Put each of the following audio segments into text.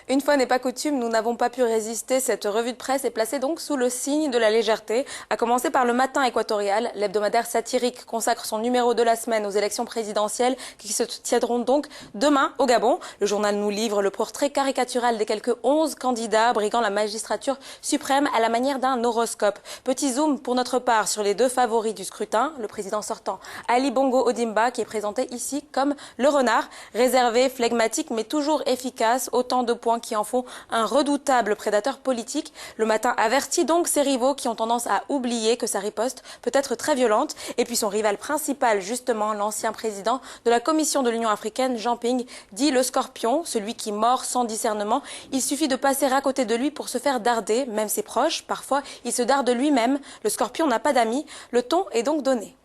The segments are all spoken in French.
Une fois n'est pas coutume, nous n'avons pas pu résister. Cette revue de presse est placée donc sous le signe de la légèreté. À commencer par le Matin équatorial. L'hebdomadaire satirique consacre son numéro de la semaine aux élections présidentielles qui se tiendront donc demain au Gabon. Le journal nous livre le portrait caricatural des quelques 11 candidats briguant la magistrature suprême à la manière d'un horoscope. Petit zoom pour notre part sur les deux favoris du scrutin. Le président sortant, Ali Bongo Ondimba, qui est présenté ici comme le renard, réservé, flegmatique mais toujours efficace. Autant de points qui en font un redoutable prédateur politique. Le Matin avertit donc ses rivaux qui ont tendance à oublier que sa riposte peut être très violente. Et puis son rival principal, justement, l'ancien président de la Commission de l'Union africaine, Jean Ping, dit le scorpion, celui qui mord sans discernement. Il suffit de passer à côté de lui pour se faire darder, même ses proches. Parfois, il se darde lui-même. Le scorpion n'a pas d'amis. Le ton est donc donné.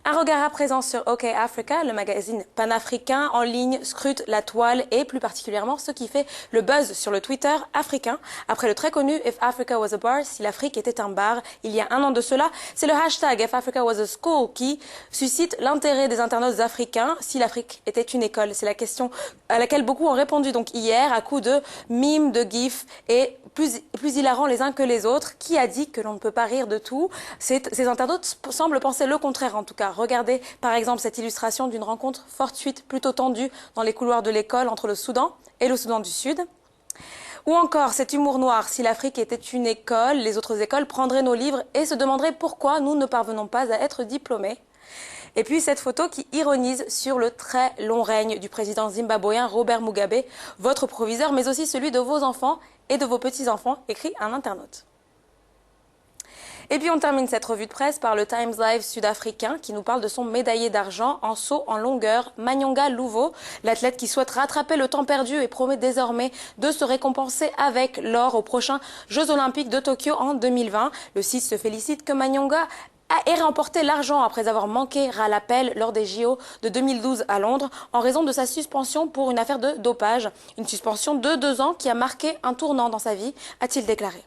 Un regard à présent sur OK Africa, le magazine panafricain en ligne scrute la toile et plus particulièrement ce qui fait le buzz sur le Twitter africain. Après le très connu If Africa was a bar, si l'Afrique était un bar, il y a un an de cela, c'est le hashtag If Africa was a school qui suscite l'intérêt des internautes africains. Si l'Afrique était une école, c'est la question à laquelle beaucoup ont répondu donc hier à coups de mimes, de gifs et plus hilarants les uns que les autres. Qui a dit que l'on ne peut pas rire de tout? Ces internautes semblent penser le contraire en tout cas. Regardez par exemple cette illustration d'une rencontre fortuite, plutôt tendue dans les couloirs de l'école entre le Soudan et le Soudan du Sud. Ou encore cet humour noir, si l'Afrique était une école, les autres écoles prendraient nos livres et se demanderaient pourquoi nous ne parvenons pas à être diplômés. Et puis cette photo qui ironise sur le très long règne du président zimbabwéen Robert Mugabe, votre proviseur, mais aussi celui de vos enfants et de vos petits-enfants, écrit un internaute. Et puis on termine cette revue de presse par le Times Live sud-africain qui nous parle de son médaillé d'argent en saut en longueur, Manyonga Louvo, l'athlète qui souhaite rattraper le temps perdu et promet désormais de se récompenser avec l'or aux prochains Jeux Olympiques de Tokyo en 2020. Le site se félicite que Manyonga ait remporté l'argent après avoir manqué à l'appel lors des JO de 2012 à Londres en raison de sa suspension pour une affaire de dopage. Une suspension de 2 ans qui a marqué un tournant dans sa vie, a-t-il déclaré.